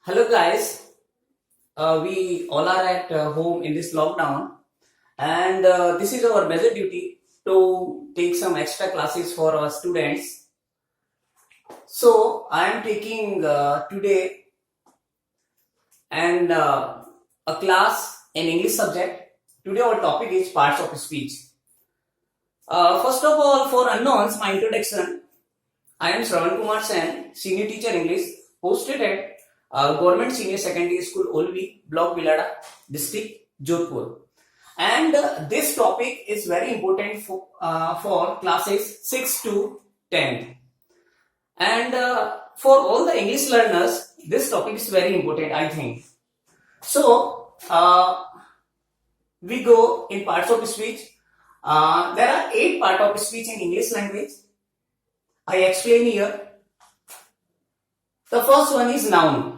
Hello guys, we all are at home in this lockdown, and this is our major duty to take some extra classes for our students. So I am taking today and a class in English subject. Today our topic is parts of speech. First of all, for unknowns, my introduction. I am Shravan Kumar Sen, Senior Teacher English, posted at Government Senior Secondary School, Olvi, Block Bilada, District, Jodhpur. And this topic is very important for classes 6 to 10. And for all the English learners, this topic is very important, I think. So, we go in parts of speech. There are 8 parts of speech in English language. I explain here. The first one is noun.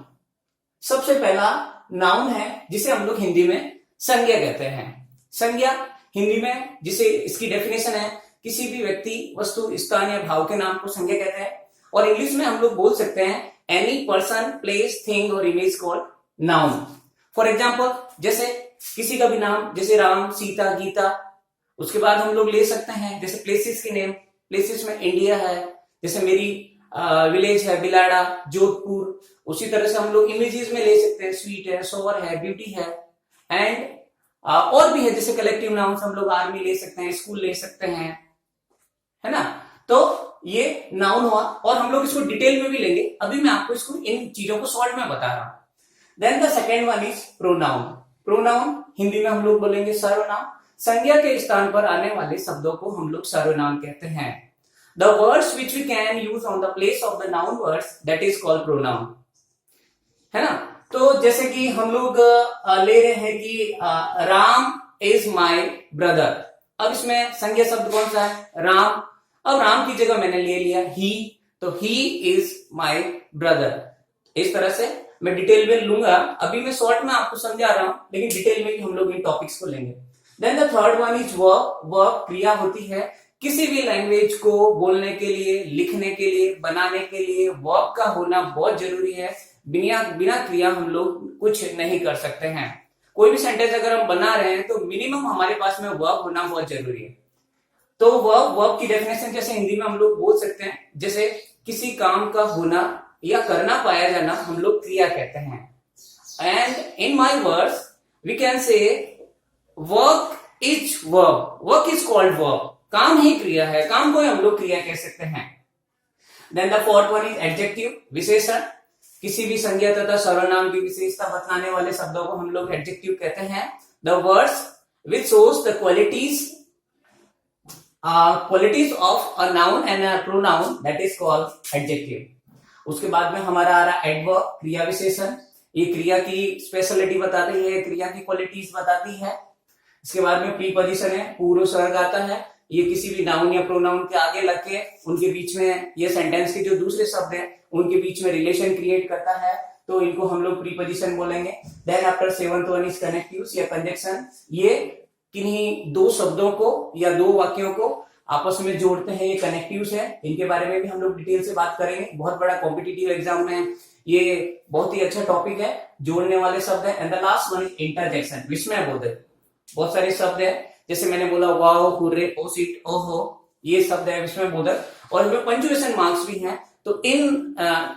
सबसे पहला noun है जिसे हम लोग हिंदी में संज्ञा कहते हैं. संज्ञा हिंदी में जिसे इसकी डेफिनेशन है किसी भी व्यक्ति, वस्तु, स्थान या भाव के नाम को संज्ञा कहते हैं. और इंग्लिश में हम लोग बोल सकते हैं एनी पर्सन, प्लेस, थिंग और image called noun. For example, जैसे किसी का भी नाम, जैसे राम, सीता, गीता. उसके बाद हम लोग ले सकते हैं जैसे प्लेसेस के नेम. प्लेसेस में इंडिया है, जैसे मेरी विलेज है बिलाड़ा, जोधपुर. उसी तरह से हम लोग इमेजेस में ले सकते हैं स्वीट है, सोवर है, ब्यूटी है. एंड और भी है जैसे कलेक्टिव नाउन्स हम लोग आर्मी ले सकते हैं, स्कूल ले सकते हैं, है ना. तो ये नाउन हुआ और हम लोग इसको डिटेल में भी लेंगे. अभी मैं आपको इसको इन चीजों को शॉर्ट में बता रहा हूं. Then the second one is pronoun. Pronoun Hindi में हम लोग बोलेंगे सर्वनाम. संज्ञा के स्थान पर आने वाले शब्दों को हम लोग सर्वनाम कहते हैं. The words which we can use on the place of the noun words, that is called pronoun. है ना. तो जैसे कि हम लोग ले रहे हैं कि राम इज माय ब्रदर. अब इसमें संज्ञा शब्द कौन सा है? राम. अब राम की जगह मैंने ले लिया ही, तो ही इज माय ब्रदर. इस तरह से मैं डिटेल में लूंगा. अभी मैं शॉर्ट में आपको समझा रहा हूं, लेकिन डिटेल में हम लोग इन टॉपिक्स को लेंगे. Then the third one is verb. Verb क्रिया होती है. किसी भी लैंग्वेज को बोलने के लिए, लिखने के लिए, बनाने के लिए वर्ब का होना बहुत जरूरी है. बिना क्रिया हम लोग कुछ नहीं कर सकते हैं. कोई भी सेंटेंस अगर हम बना रहे हैं तो मिनिमम हमारे पास में वर्ब होना बहुत जरूरी है. तो वर्ब की डेफिनेशन जैसे हिंदी में हम लोग बोल सकते हैं, जैसे किसी काम का होना या करना पाया जाना हम लोग क्रिया कहते हैं. And in my words we can say work is verb. Work is called verb. काम ही क्रिया है, काम को हम लोग क्रिया कह सकते हैं. Then the fourth one is adjective, विशेषण. किसी भी संज्ञा तथा सर्वनाम की विशेषता बतलाने वाले शब्दों को हम लोग एडजेक्टिव कहते हैं. The words which shows the qualities of a noun and a pronoun, that is called adjective. उसके बाद में हमारा आ रहा एडवर्ब, क्रिया विशेषण. ये क्रिया की स्पेशलिटी बताती है, क्रिया की क्वालिटीज बताती है. इसके बाद में प्रीपोजिशन है, पूर्व स्वर्ग आता है. ये किसी भी नाउन या प्रोनाउन के आगे लग के उनके बीच में, ये सेंटेंस के जो दूसरे शब्द हैं उनके बीच में रिलेशन क्रिएट करता है, तो इनको हम लोग प्रीपोजिशन बोलेंगे. Then after seventh one is connectives या कंजंक्शन. ये किन्हीं दो शब्दों को या दो वाक्यों को आपस में जोड़ते हैं, ये कनेक्टिव्स है. इनके बारे में भी हम लोग डिटेल से बात करेंगे. बहुत बड़ा कॉम्पिटिटिव एग्जाम में ये बहुत ही अच्छा टॉपिक है, जोड़ने वाले शब्द है. And the last one is interjection, विस्मय बोधक. बहुत सारे शब्द है, जैसे मैंने बोला वाओ, हुर्रे, ओसिट, ओहो, ये शब्द है विस्मय बोधक. और इसमें पंक्चुएशन मार्क्स भी हैं, तो इन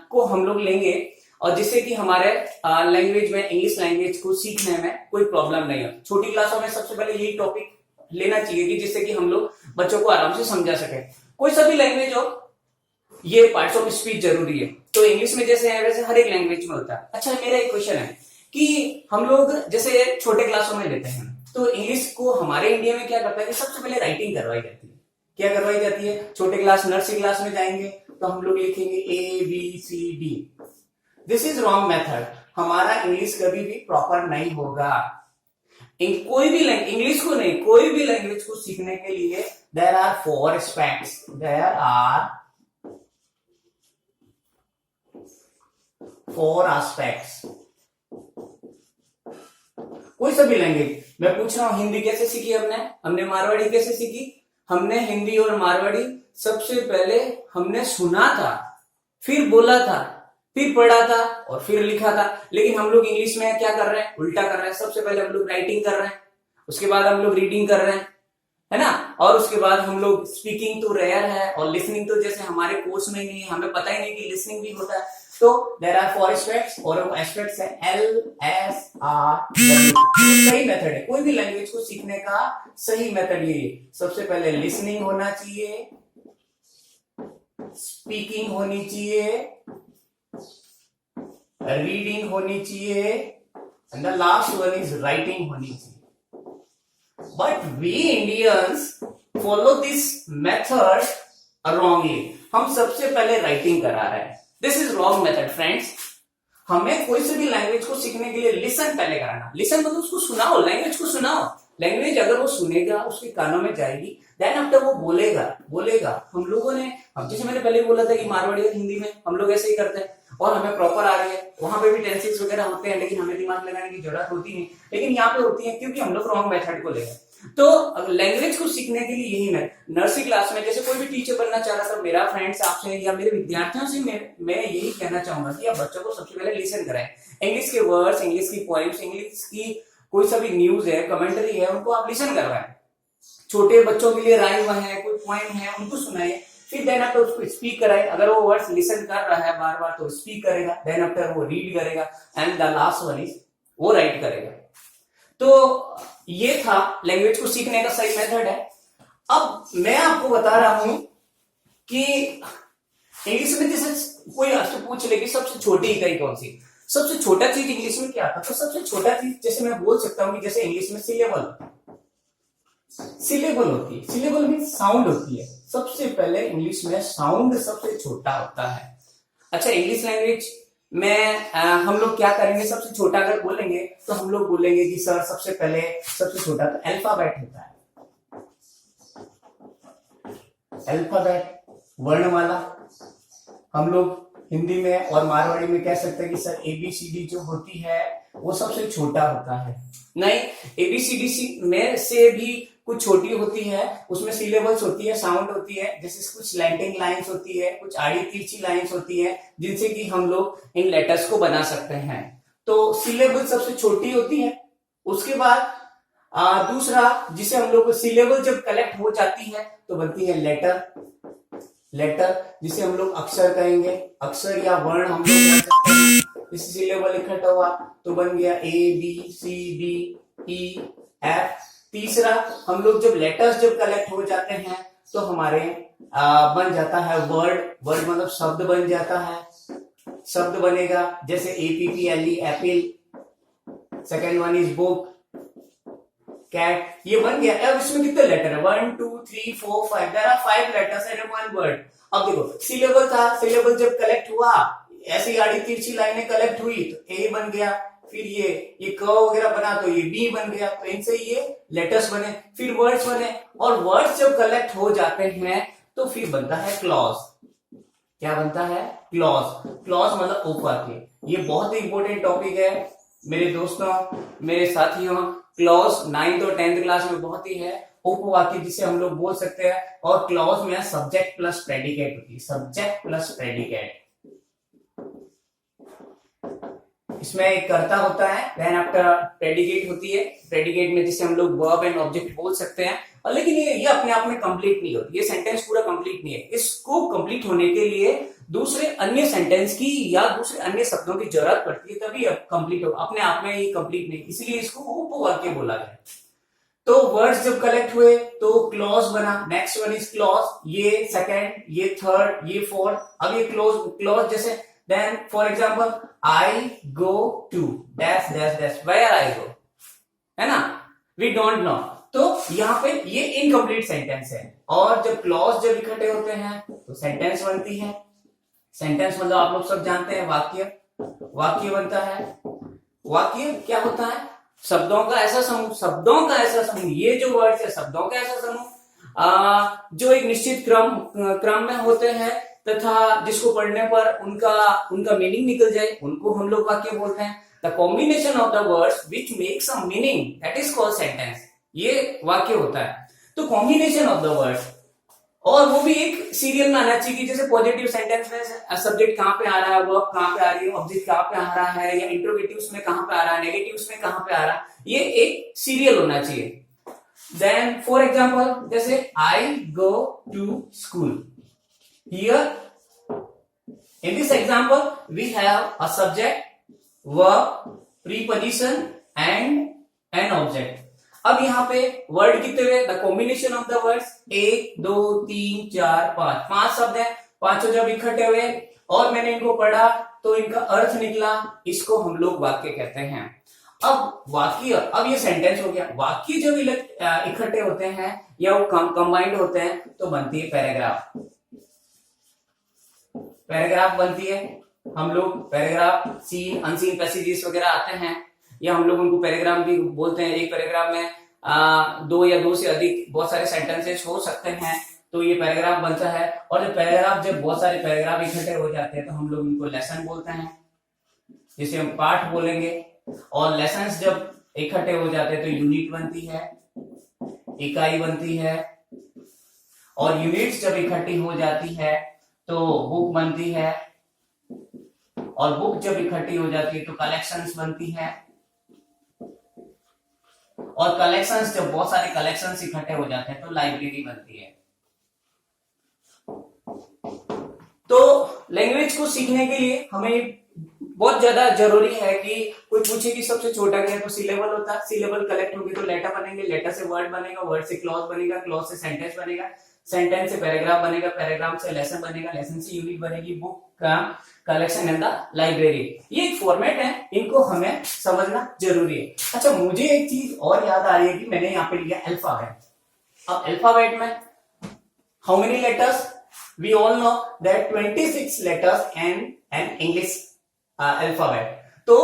को हम लोग लेंगे, और जिससे कि हमारे लैंग्वेज में, इंग्लिश लैंग्वेज को सीखने में कोई प्रॉब्लम नहीं है. छोटी क्लासों में सबसे पहले यही टॉपिक लेना चाहिए कि जिससे कि हम लोग बच्चों को आराम से समझा सके. कोई सभी लैंग्वेज हो, ये पार्ट्स ऑफ स्पीच जरूरी है. तो इंग्लिश में जैसे है वैसे हर एक लैंग्वेज में होता है. अच्छा, मेरा एक क्वेश्चन है कि हम लोग जैसे छोटे क्लासों में लेते हैं, तो इंग्लिश को हमारे इंडिया में क्या करता है कि सबसे पहले राइटिंग करवाई जाती है. क्या करवाई जाती है? छोटे क्लास, नर्सरी क्लास में जाएंगे तो हम लोग लिखेंगे ABCD. This is wrong method. हमारा इंग्लिश कभी भी प्रॉपर नहीं होगा. कोई भी इंग्लिश को नहीं, कोई भी लैंग्वेज को सीखने के लिए there are 4 aspects. There are 4 aspects. कोई सभी लैंग्वेज, मैं पूछ रहा हूं हिंदी कैसे सीखी हमने मारवाड़ी कैसे सीखी? हमने हिंदी और मारवाड़ी सबसे पहले हमने सुना था, फिर बोला था, फिर पढ़ा था और फिर लिखा था। लेकिन हम लोग इंग्लिश में क्या कर रहे हैं, उल्टा कर रहे हैं। सबसे पहले हम लोग राइटिंग कर रहे हैं, उसके बाद हम लोग रीडिंग कर रहे हैं, है ना, और उसके बाद हम लोग स्पीकिंग तो रेयर है और लिसनिंग तो जैसे हमारे कोर्स में ही नहीं है, हमें पता ही नहीं कि लिसनिंग भी होता है। तो देयर आर 4 एस्पेक्ट्स और वो एस्पेक्ट्स है LSRW। सही मेथड है कोई भी लैंग्वेज को सीखने का, सही मेथड ये। सबसे पहले लिसनिंग होना चाहिए, स्पीकिंग होनी चाहिए, रीडिंग होनी चाहिए, and the last one is writing होनी चाहिए। But we Indians follow this method wrongly। हम सबसे पहले राइटिंग करा रहे हैं। This is wrong method friends. हमें कोई से भी लैंग्वेज को सीखने के लिए लिसन पहले कराना। लिसन मतलब उसको सुनाओ, लैंग्वेज को सुनाओ। लैंग्वेज अगर वो सुनेगा, उसके कानों में जाएगी, देन आफ्टर वो बोलेगा। हम लोगों ने, अब जैसे मैंने पहले बोला था कि मारवाड़ी और हिंदी में हम लोग ऐसे ही करते हैं और हमें प्रॉपर आ रही है। वहां पे भी टेंसेस वगैरह होते हैं, लेकिन हमें दिमाग लगाने की जरूरत होती नहीं। लेकिन यहाँ पे होती है क्योंकि हम लोग रॉन्ग मेथड को ले गए। तो लैंग्वेज को सीखने के लिए यही मैं नर्सरी क्लास में, जैसे कोई भी टीचर बनना चाह रहा था, मेरा फ्रेंड्स आपसे या मेरे विद्यार्थियों से मैं यही कहना चाहूंगा कि आप बच्चों को सबसे पहले लिसन कराएं। इंग्लिश के वर्ड्स, इंग्लिश की पोएम्स, इंग्लिश की कोई सा भी न्यूज है, कमेंट्री है, उनको आप लिसन करवाएं। छोटे बच्चों के लिए राइम है, कोई पोएम है, उनको सुनाइए। फिर देन आफ्टर उसको स्पीक कराए। अगर वो वर्ड्स लिसन कर रहा है बार बार तो स्पीक करेगा, देन आफ्टर वो रीड करेगा, and the last one is वो राइट करेगा। तो ये था लैंग्वेज को सीखने का सही मेथड है। अब मैं आपको बता रहा हूं कि इंग्लिश में जैसे कोई आपसे पूछ ले कि सबसे छोटी इकाई कौन सी, सबसे छोटा चीज इंग्लिश में क्या था, तो सबसे छोटा चीज जैसे मैं बोल सकता हूं कि जैसे इंग्लिश में सिलेबल होती है। सिलेबल मीन साउंड होती है। सबसे पहले इंग्लिश में साउंड सबसे छोटा होता है। अच्छा, इंग्लिश लैंग्वेज में हम लोग क्या करेंगे, सबसे छोटा अगर बोलेंगे तो हम लोग बोलेंगे कि सर सबसे पहले सबसे छोटा तो अल्फाबेट होता है। अल्फाबेट वर्णमाला। हम लोग हिंदी में और मारवाड़ी में कह सकते हैं कि सर ABCD जो होती है वो सबसे छोटा होता है। नहीं, ABCD में से भी कुछ छोटी होती है, उसमें सिलेबल्स होती है, साउंड होती है, जैसे कुछ स्लैंटिंग लाइंस होती है, कुछ आड़ी तिरछी लाइंस होती है, जिनसे कि हम लोग इन लेटर्स को बना सकते हैं। तो सिलेबल सबसे छोटी होती है। उसके बाद दूसरा, जिसे हम लोग सिलेबल जब कलेक्ट हो जाती है तो बनती है लेटर, जिसे हम लोग अक्षर कहेंगे। अक्षर या वर्ण हम लोग कह सकते हैं। इस सिलेबल इकट्ठा हुआ तो बन गया ABCDEF। तीसरा, हम लोग जब लेटर्स जब कलेक्ट हो जाते हैं तो हमारे बन जाता है वर्ड मतलब शब्द बन जाता है। शब्द बनेगा जैसे APPLE apple. Second one is book, cat, ये बन गया। अब इसमें कितने लेटर है, 1 2 3 4 5, there are 5 letters in one word. अब देखो, सिलेबल था, सिलेबल जब कलेक्ट हुआ, ऐसी आड़ी तिरछी लाइनें कलेक्ट हुई तो A बन गया। फिर ये क वगैरह बना तो ये B बन गया। तो इनसे ये लेटर्स बने, फिर वर्ड्स बने, और वर्ड्स जब कलेक्ट हो जाते हैं तो फिर बनता है क्लॉज। क्या बनता है, क्लॉज। क्लॉज मतलब उपवाक्य। ये बहुत ही इंपॉर्टेंट टॉपिक है मेरे दोस्तों, मेरे साथियों। क्लॉज 9th और 10th क्लास में बहुत ही है। उपवाक्य जिसे हम लोग बोल सकते हैं, और क्लॉज में सब्जेक्ट प्लस प्रेडिकेट होती है। सब्जेक्ट प्लस प्रेडिकेट, इसमें एक कर्ता होता है, देन आफ्टर प्रेडिकेट होती है। प्रेडिकेट में जिसे हम लोग वर्ब एंड ऑब्जेक्ट बोल सकते हैं। और लेकिन ये अपने आप में कंप्लीट नहीं होती, ये सेंटेंस पूरा कंप्लीट नहीं है। इसको कंप्लीट होने के लिए दूसरे अन्य सेंटेंस की या दूसरे अन्य शब्दों की जरूरत पड़ती है, तभी कंप्लीट हो। अपने आप में ये कंप्लीट नहीं, इसलिए इसको उपवाक्य बोला गया। तो वर्ड्स जब कलेक्ट हुए तो क्लॉज बना। नेक्स्ट वन इज क्लॉज, ये सेकंड, ये थर्ड, ये फोर्थ। अब ये क्लॉज जैसे then for example, I go to dash dash dash, where I go, है ना, we don't know। तो यहाँ पे ये इनकम्प्लीट सेंटेंस है। और जब क्लॉज जब इकट्ठे होते हैं तो सेंटेंस बनती है। सेंटेंस मतलब आप लोग सब जानते हैं, वाक्य बनता है। वाक्य क्या होता है, शब्दों का ऐसा समूह। ये जो वर्ड है, शब्दों का ऐसा समूह जो एक निश्चित क्रम में होते हैं, तथा जिसको पढ़ने पर उनका मीनिंग निकल जाए, उनको हम लोग वाक्य बोलते हैं। The combination of the words which makes a meaning, that is called sentence. ये वाक्य होता है। तो कॉम्बिनेशन ऑफ द वर्ड्स, और वो भी एक सीरियल में आना चाहिए कि जैसे पॉजिटिव सेंटेंस में सब्जेक्ट कहाँ पे आ रहा है, वर्ब कहाँ पे आ रही है, ऑब्जेक्ट कहाँ पे आ रहा है, या इंट्रोगेटिव्स में कहाँ पे आ रहा है, नेगेटिव्स में कहाँ पे आ रहा है, ये एक सीरियल होना चाहिए। देन फॉर एग्जाम्पल जैसे I go to school, here in this example we have a subject, verb, preposition and an object. अब यहाँ पे वर्ड कितने हुए, the combination of the words 1 2 3 4 5, 5 शब्द है, पांचों जब इकट्ठे हुए और मैंने इनको पढ़ा तो इनका अर्थ निकला, इसको हम लोग वाक्य कहते हैं। अब वाक्य, अब ये सेंटेंस हो गया। वाक्य जब इकट्ठे होते हैं या वो कंबाइंड होते हैं तो बनती है पैराग्राफ। पैराग्राफ बनती है, हम लोग पैराग्राफ, सीन अनसीन पैसेजेस वगैरह आते हैं, या हम लोग उनको पैराग्राफ भी बोलते हैं। एक पैराग्राफ में 2 या 2 से अधिक बहुत सारे सेंटेंसेस हो सकते हैं, तो ये पैराग्राफ बनता है। और जब बहुत सारे पैराग्राफ इकट्ठे हो जाते हैं तो हम लोग उनको लेसन बोलते हैं, जिसे हम पाठ बोलेंगे। और लेसन्स जब इकट्ठे हो जाते हैं तो यूनिट बनती है, इकाई बनती है। और यूनिट्स जब इकट्ठी हो जाती है तो बुक बनती है, और बुक जब इकट्ठी हो जाती है तो कलेक्शंस बनती है, और कलेक्शंस जब बहुत सारे कलेक्शंस इकट्ठे हो जाते हैं तो लाइब्रेरी बनती है। तो लैंग्वेज को सीखने के लिए हमें बहुत ज्यादा जरूरी है कि कोई पूछे कि सबसे छोटा क्या है तो सिलेबल होता है, सिलेबल कलेक्ट होगी तो लेटर बनेंगे, लेटर से वर्ड बनेगा, वर्ड से क्लॉज बनेगा, क्लॉज से सेंटेंस बनेगा, सेंटेंस से पैराग्राफ बनेगा, पैराग्राफ से लेसन बनेगा, लेसन से यूनिट बनेगी, बुक का कलेक्शन एंड द लाइब्रेरी। ये एक फॉर्मेट है, इनको हमें समझना जरूरी है। अच्छा, मुझे एक चीज और याद आ रही है कि मैंने यहाँ पे लिया अल्फाबेट। अब अल्फाबेट में how many letters, we all know that 26 letters in an English alphabet, तो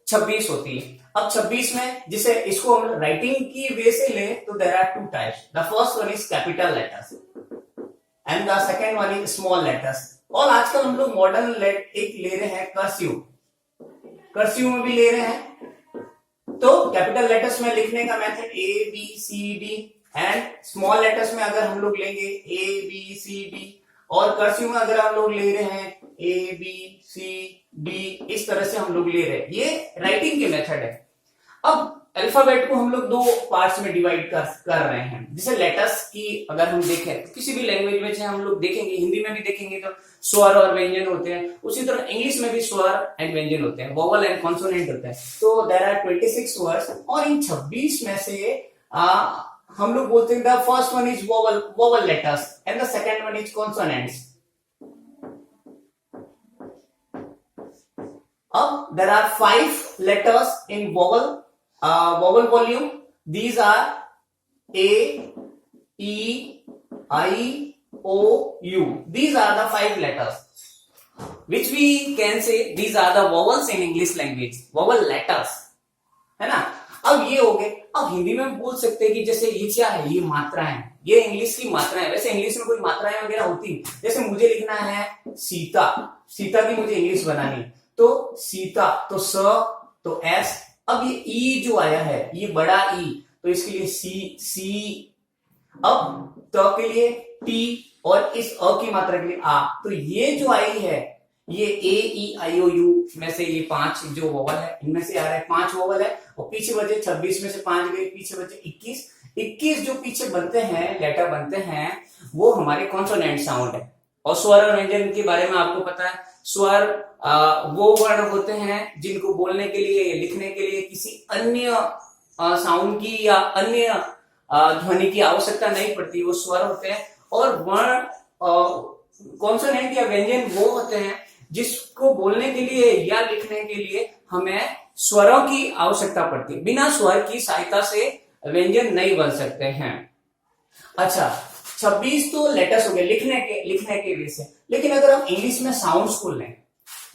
26 होती है। अब 26 में जिसे इसको हम राइटिंग की वे से ले तो there are 2 types. The first one is capital letters and the second one is small letters. और आजकल हम लोग मॉडर्न एक ले रहे हैं कर्सिव, कर्सिव में भी ले रहे हैं। तो कैपिटल लेटर्स में लिखने का method ABCD, and small letters में अगर हम लोग लेंगे ABCD, और कर्सिव में अगर हम लोग ले रहे हैं ABCD, इस तरह से हम लोग ले रहे हैं। ये राइटिंग के मेथड है। अब अल्फाबेट को हम लोग 2 पार्ट्स में डिवाइड कर रहे हैं। जैसे लेटर्स की अगर हम देखें, किसी भी लैंग्वेज में हम लोग देखेंगे, हिंदी में भी देखेंगे तो स्वर और व्यंजन होते हैं, उसी तरह इंग्लिश में भी स्वर एंड व्यंजन होते हैं, वोवल एंड कॉन्सोनेंट होते हैं। तो देयर आर 26 वर्ड्स, और इन 26 में से हम लोग बोलते हैं the first one is vowel letters and the second one is consonants. अब there are 5 letters in vowel volume. These are A, E, I, O, U. These are the 5 letters which we can say these are the vowels in English language. Vowel letters, है ना। अब ये हो गए। अब हिंदी में बोल सकते हैं कि जैसे ये क्या है, ये मात्रा है, ये इंग्लिश की मात्रा है। वैसे इंग्लिश में कोई मात्राएं वगैरह होती, जैसे मुझे लिखना है सीता, सीता की मुझे इंग्लिश बनानी, तो सीता, तो स, तो एस। अब ये ई जो आया है, ये बड़ा ई, तो इसके लिए सी। अब त के लिए टी, और इस अ की मात्रा के लिए आ। तो ये जो आई है, ये AEIOU में से ये 5 जो वोवल है, इनमें से आ रहा है 5 वोवल है, और पीछे बचे 26 में से 5 गए, पीछे बचे 21 जो पीछे बनते हैं, लेटर बनते हैं, वो हमारे कॉन्सोनेंट साउंड है। और स्वर और व्यंजन के बारे में आपको पता है, स्वर वो वर्ण होते हैं जिनको बोलने के लिए, लिखने के लिए किसी अन्य साउंड की या अन्य ध्वनि की आवश्यकता नहीं पड़ती, वो स्वर होते हैं। और वर्ण कॉन्सोनेंट या व्यंजन वो होते हैं जिसको बोलने के लिए या लिखने के लिए हमें स्वरों की आवश्यकता पड़ती है। बिना स्वर की सहायता से व्यंजन नहीं बन सकते हैं। अच्छा, 26 तो लेटर्स हो गए लिखने के लिए से। लेकिन अगर हम इंग्लिश में साउंड्स को लें,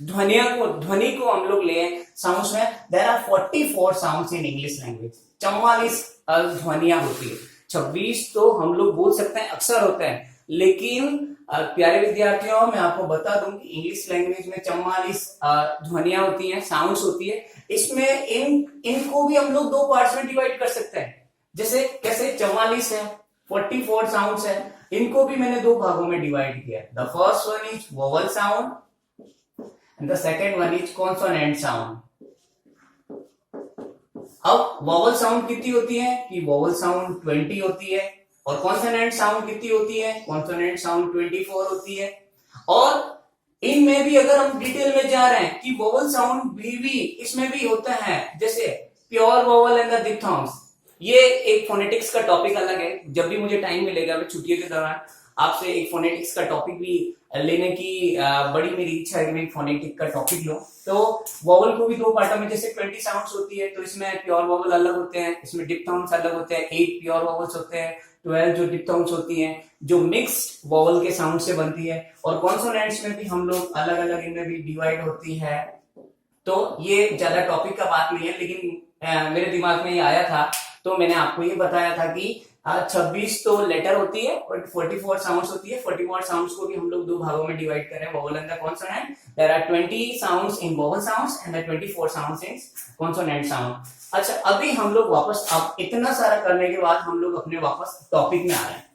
ध्वनि को हम लोग लें साउंड्स में, there are 44 sounds in English language. 44 ध्वनियां होती है। 26 तो हम लोग बोल सकते हैं अक्सर होते हैं, लेकिन प्यारे विद्यार्थियों, मैं आपको बता दूं कि इंग्लिश लैंग्वेज में 44 ध्वनियां होती हैं, साउंड्स होती है। इसमें इनको भी हम लोग 2 पार्ट्स में डिवाइड कर सकते हैं। जैसे कैसे 44 है, 44 साउंड्स है, इनको भी मैंने दो भागों में डिवाइड किया. The first one is vowel sound and the second one is consonant sound. अब वोवल साउंड कितनी होती है कि वोवल साउंड 20 होती है, और कॉन्सोनेंट साउंड कितनी होती है, कॉन्सोनेंट साउंड 24 होती है. और इनमें भी अगर हम डिटेल में जा रहे हैं कि वोवल साउंड भी इसमें भी होता है, जैसे प्योर वोवल एंड द डिप्थॉन्ग्स. ये एक फोनेटिक्स का टॉपिक अलग है. जब भी मुझे टाइम मिलेगा मैं छुट्टियों के दौरान आपसे एक फोनेटिक्स का टॉपिक भी लेने की बड़ी मेरी इच्छा है कि मैं फोनेटिक का टॉपिक लूं. तो वोवल को भी दो पार्टों में, जैसे 20 साउंड्स होती है तो इसमें प्योर वोवल अलग होते हैं, इसमें डिप्थॉन्ग्स अलग होते हैं. 8 प्योर वोवल्स होते हैं, 12 जो डिप्थॉन्ग्स होती हैं जो मिक्स्ड वोवल के साउंड से बनती है. और कॉन्सोनेंट्स में भी हम लोग अलग अलग इनमें भी डिवाइड होती है. तो ये ज्यादा टॉपिक का बात नहीं है, लेकिन मेरे दिमाग में ये आया था तो मैंने आपको ये बताया था कि 26 तो लेटर होती है और 44 साउंड्स होती है. 44 साउंड्स को भी हम लोग दो भागों में डिवाइड कर रहे हैं, vowel and the consonant. There are 20 sounds in vowel sounds and 24 sounds in consonant sound. अच्छा, अभी हम लोग वापस, अब इतना सारा करने के बाद हम लोग अपने वापस टॉपिक में आ रहे हैं.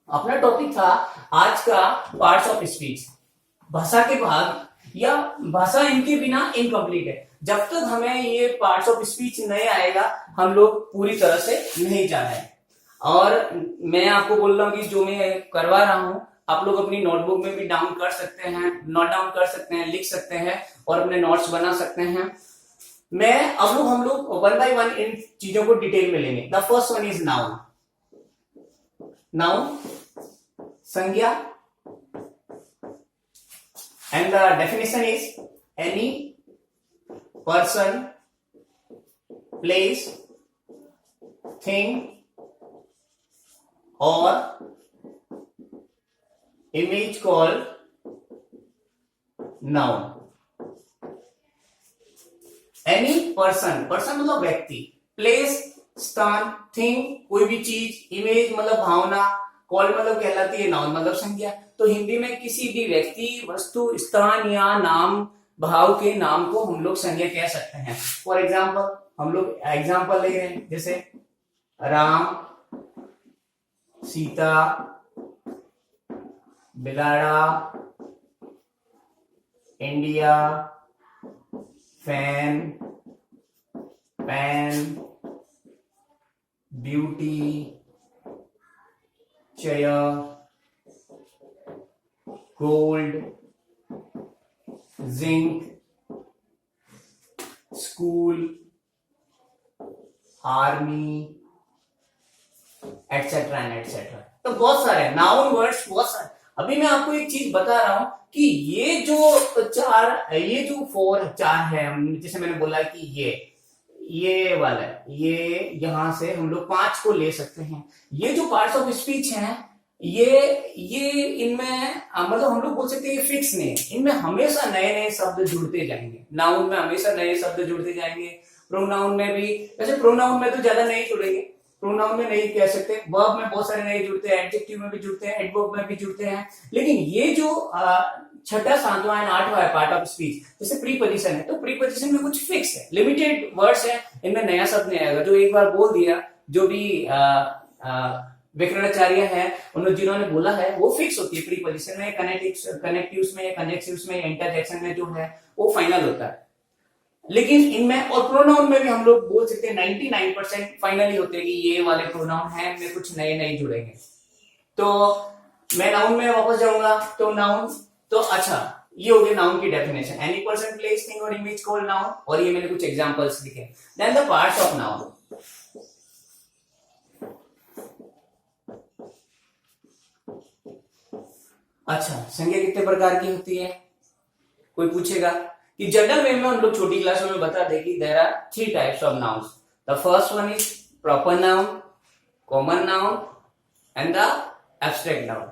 अपना टॉपिक था आज का पार्ट्स ऑफ स्पीच. भाषा के भाग या भाषा इनके बिना इनकम्प्लीट है. जब तक हमें ये पार्ट्स ऑफ स्पीच नहीं आएगा हम लोग पूरी तरह से नहीं जा रहे हैं. और मैं आपको बोल रहा हूँ कि जो मैं करवा रहा हूँ आप लोग अपनी नोटबुक में भी डाउन कर सकते हैं, नोट डाउन कर सकते हैं, लिख सकते हैं और अपने नोट्स बना सकते हैं. मैं अब लोग हम लोग वन बाय वन इन चीजों को डिटेल में लेंगे. The first one is noun. Noun संज्ञा, and the definition is any person, place, thing or image called noun. Any person, person मतलब व्यक्ति, place स्थान, thing कोई भी चीज, image मतलब भावना, call मतलब कहलाती है, noun मतलब संज्ञा. तो हिंदी में किसी भी व्यक्ति, वस्तु, स्थान या नाम, भाव के नाम को हम लोग संज्ञा कह सकते हैं. फॉर एग्जाम्पल हम लोग एग्जाम्पल ले रहे हैं, जैसे Ram, Sita, Bilara, India, fan, pen, beauty, chair, gold, zinc, school, army, etcetera and etcetera. तो बहुत सारे नाउन वर्ड्स, बहुत सारे. अभी मैं आपको एक चीज बता रहा हूं कि ये जो चार है, जैसे मैंने बोला कि ये वाला है, ये यहां से हम लोग 5 को ले सकते हैं. ये जो पार्ट्स ऑफ स्पीच हैं ये इनमें मतलब हम लोग बोल सकते हैं ये फिक्स नहीं है. इनमें हमेशा नए नए शब्द जुड़ते जाएंगे. नाउन में हमेशा नए शब्द जुड़ते जाएंगे. प्रोनाउन में भी, वैसे प्रोनाउन में तो ज्यादा नहीं जुड़ेंगे, प्रोनाउन में नहीं कह सकते, वर्ब में बहुत सारे नए जुड़ते हैं, एडजेक्टिव में भी जुड़ते हैं, एडवर्ब में भी जुड़ते हैं. लेकिन ये जो छठा, सातवां एंड आठवां है पार्ट ऑफ स्पीच, जैसे प्रीपोजिशन है, तो प्रीपोजिशन में कुछ फिक्स है, लिमिटेड वर्ड्स है, इनमें नया शब्द नहीं आएगा. जो एक बार बोल दिया, जो भी व्याकरणाचार्य है उन्होंने जिन्होंने बोला है वो फिक्स होती है. प्रीपोजिशन में, कनेक्टिव्स में, कंजक्टिव्स में, इंटरजेक्शन में जो है वो फाइनल होता है. लेकिन इनमें और प्रोनाउन में भी हम लोग बोल सकते हैं 99% फाइनली होते हैं कि ये वाले प्रोनाउन हैं, इनमें कुछ नए नए जुड़ेंगे. तो मैं नाउन में वापस जाऊंगा. तो नाउन, तो अच्छा ये हो गया नाउन की definition, any person, place, thing और इमेज कॉल्ड नाउन. और ये मैंने कुछ एग्जांपल्स लिखे. Then the parts of noun. अच्छा, संज्ञा कितने प्रकार की होती है कोई पूछेगा कि जनरल वे में हम लोग छोटी क्लासों में बता दें कि there are 3 types of nouns. The first one is proper noun, common noun and the abstract noun.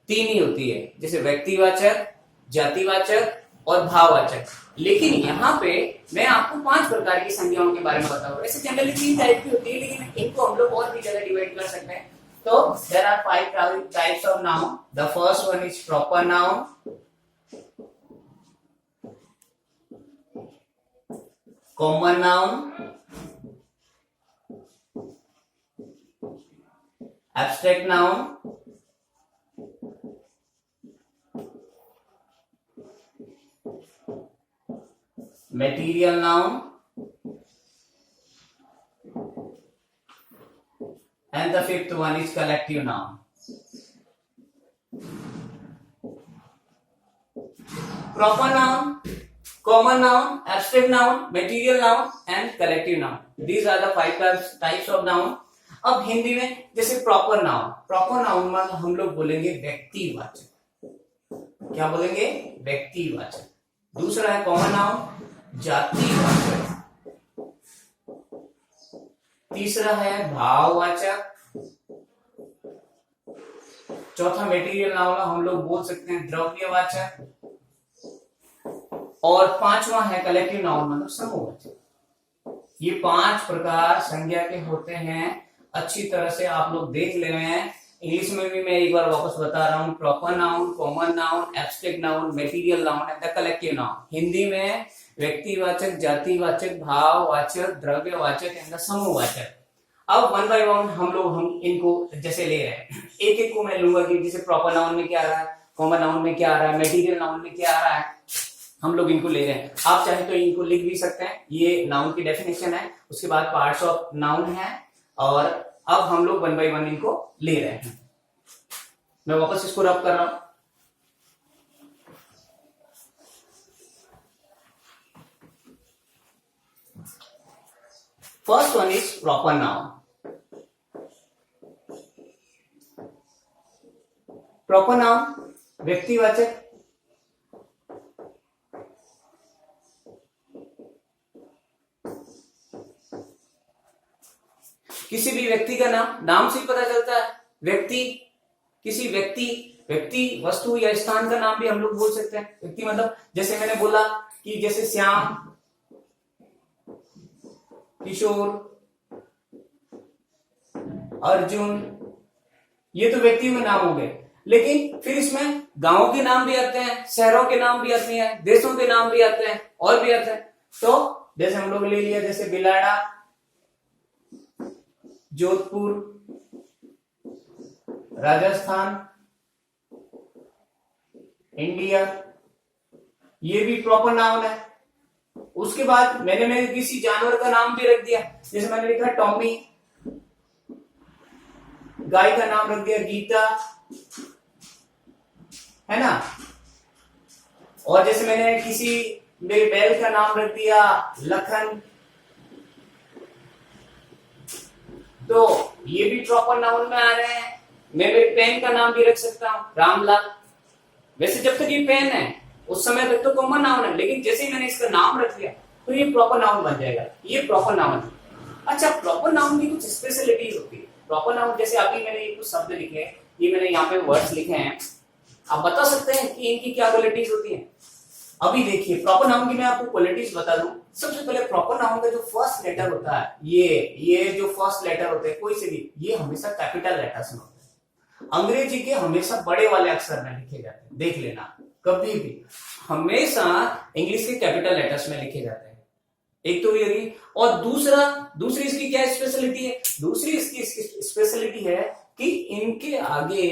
3 ही होती है, जैसे व्यक्तिवाचक, जातिवाचक और भाववाचक. लेकिन यहाँ पे मैं आपको 5 प्रकार की संज्ञाओं के बारे में बताऊंगा. ऐसे जनरली 3 टाइप की होती है, लेकिन इनको हम लोग और भी ज्यादा डिवाइड कर सकते हैं. तो there are 5 types of noun. The first one is proper noun, common noun, abstract noun material noun, and the fifth one is collective noun. Proper noun, common noun, abstract noun, material noun and collective noun. These are the five types of noun. अब हिंदी में जैसे proper noun में हम लोग बोलेंगे व्यक्तिवाचक. क्या बोलेंगे? व्यक्तिवाचक. दूसरा है कॉमन नाउन, जातिवाचक. तीसरा है भाववाचक. चौथा मटेरियल नाउन हम लोग बोल सकते हैं द्रव्यवाचक. और पांचवा है कलेक्टिव नाउन मतलब समूहवाचक. ये 5 प्रकार संज्ञा के होते हैं. अच्छी तरह से आप लोग देख ले रहे हैं. इंग्लिश में भी मैं एक बार वापस बता रहा हूं. Proper noun, common noun, abstract noun, material noun and the collective noun. Hindi में व्यक्तिवाचक, जातिवाचक, भाववाचक, द्रव्यवाचक एंड द समूहवाचक. अब वन बाय वन हम इनको जैसे ले रहे हैं. एक एक को मैं लूंगा कि जैसे प्रॉपर नाउन में क्या आ रहा है, कॉमन नाउन में क्या आ रहा है, मटेरियल नाउन में क्या आ रहा है. हम लोग इनको ले रहे हैं. आप चाहे तो इनको लिख भी सकते हैं. ये नाउन की डेफिनेशन है. उसके बाद पार्ट्स ऑफ नाउन है. और अब हम लोग वन बाय वन इनको ले रहे हैं. मैं वापस इसको रब कर रहा हूं. First one is proper noun. Proper noun व्यक्तिवाचक. किसी भी व्यक्ति का नाम से ही पता चलता है. किसी व्यक्ति वस्तु या स्थान का नाम भी हम लोग बोल सकते हैं. व्यक्ति मतलब जैसे मैंने बोला कि जैसे श्याम, किशोर, अर्जुन, ये तो व्यक्तियों के नाम हो गए. लेकिन फिर इसमें गांवों के नाम भी आते हैं, शहरों के नाम भी आते हैं, देशों के नाम भी आते हैं और भी आते हैं. तो जैसे हम लोग ले लिया जैसे बिलाड़ा, जोधपुर, राजस्थान, इंडिया, ये भी प्रॉपर नाउन है. उसके बाद मैंने किसी जानवर का नाम भी रख दिया. जैसे मैंने लिखा टॉमी, गाय का नाम रख दिया गीता, है ना. और जैसे मैंने किसी मेरे बैल का नाम रख दिया लखन. तो ये भी प्रॉपर नाउन में आ रहे हैं. मैं मेरे पेन का नाम भी रख सकता हूं रामलाल. वैसे जब तक ये पेन है उस समय तक तो कॉमन नाउन है. लेकिन जैसे ही मैंने इसका नाम रख दिया तो ये प्रॉपर नाउन बन जाएगा. ये प्रॉपर नाउन है. अच्छा, प्रॉपर नाउन की कुछ स्पेशलिटीज होती है. प्रॉपर नाउन जैसे अभी मैंने कुछ शब्द लिखे हैं, ये मैंने यहाँ पे वर्ड्स लिखे हैं. आप बता सकते हैं कि इनकी क्या क्वालिटीज होती है. अभी देखिए प्रॉपर नाउन की मैं आपको क्वालिटीज बता दूं. सबसे पहले प्रॉपर नाउन का जो फर्स्ट लेटर होता है, ये जो फर्स्ट लेटर होते हैं कोई से भी, ये हमेशा कैपिटल लेटर्स में होते हैं. अंग्रेजी के हमेशा बड़े वाले अक्षर में लिखे जाते हैं. देख लेना, कभी भी हमेशा इंग्लिश के कैपिटल लेटर्स में लिखे जाते हैं. एक तो ये. और दूसरी इसकी क्या स्पेशलिटी है? दूसरी इसकी स्पेशलिटी है कि इनके आगे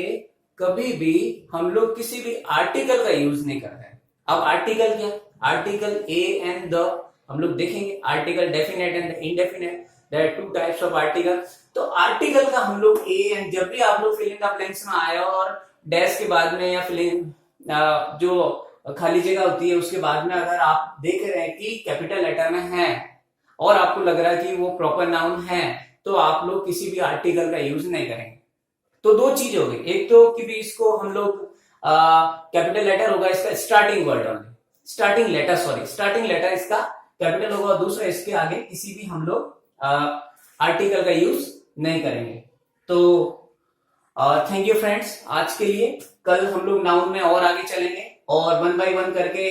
कभी भी हम लोग किसी भी आर्टिकल का यूज नहीं करते हैं. अब आर्टिकल क्या? आर्टिकल ए एंड द हम लोग देखेंगे. Article definite and indefinite, there are 2 types of article. तो आर्टिकल का हम लोग ए एंड, जब भी आप लोग फिल इन द ब्लैंक्स में आए और डैश के बाद में या फिल इन जो खाली जगह होती है उसके बाद में अगर आप देख रहे हैं कि कैपिटल लेटर में है और आपको लग रहा है कि वो प्रॉपर नाउन है, तो आप लोग किसी भी आर्टिकल का यूज नहीं करेंगे. तो 2 चीज हो गई. एक तो कि भी इसको हम लोग कैपिटल लेटर होगा इसका starting word only, starting letter इसका कैपिटल होगा. और दूसरा इसके आगे किसी भी हम लोग आर्टिकल का यूज नहीं करेंगे. तो थैंक यू फ्रेंड्स आज के लिए. कल हम लोग नाउन में और आगे चलेंगे और वन बाय वन करके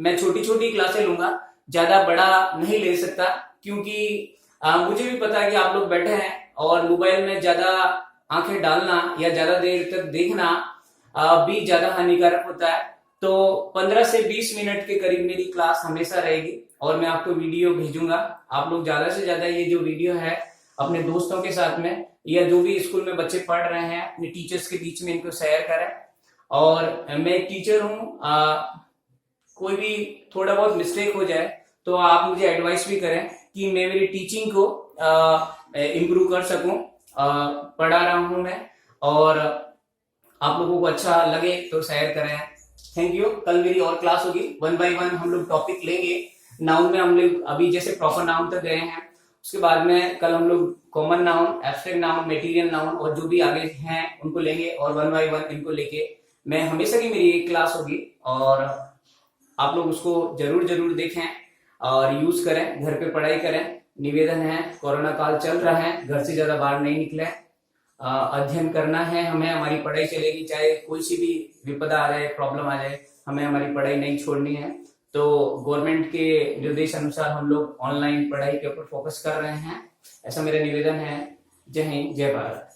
मैं छोटी छोटी क्लासें लूंगा. ज्यादा बड़ा नहीं ले सकता क्योंकि मुझे भी पता है कि आप लोग बैठे हैं और मोबाइल में ज्यादा आंखें डालना या ज्यादा देर तक देखना भी ज्यादा हानिकारक होता है. तो 15 से 20 मिनट के करीब मेरी क्लास हमेशा रहेगी और मैं आपको वीडियो भेजूंगा. आप लोग ज्यादा से ज्यादा ये जो वीडियो है अपने दोस्तों के साथ में या जो भी स्कूल में बच्चे पढ़ रहे हैं अपने टीचर्स के बीच में इनको शेयर करें। और मैं एक टीचर हूँ, कोई भी थोड़ा बहुत मिस्टेक हो जाए तो आप मुझे एडवाइस भी करें कि मैं मेरी टीचिंग को इम्प्रूव कर सकूं। पढ़ा रहा हूं मैं, और आप लोगों को अच्छा लगे तो शेयर करें। Thank you. कल मेरी और क्लास होगी, 1 बाय 1 हम लोग टॉपिक लेंगे। नाउन में हम लोग अभी जैसे प्रॉपर नाउन तक गए हैं, उसके बाद में कल हम लोग common noun, abstract noun, material noun और जो भी आगे हैं उनको लेंगे, और 1 बाय 1 इनको लेके मैं हमेशा की मेरी एक क्लास होगी, और आप लोग उसको जरूर जरूर देखें और यूज करें, घर पे पढ़ाई करें। निवेदन है, कोरोना काल चल रहा है, घर से ज्यादा बाहर नहीं निकले, अध्ययन करना है हमें, हमारी पढ़ाई चलेगी, चाहे कोई सी भी विपदा आ जाए, प्रॉब्लम आ जाए, हमें हमारी पढ़ाई नहीं छोड़नी है। तो गवर्नमेंट के निर्देश अनुसार हम लोग ऑनलाइन पढ़ाई के ऊपर फोकस कर रहे हैं, ऐसा मेरा निवेदन है। जय हिंद, जय भारत।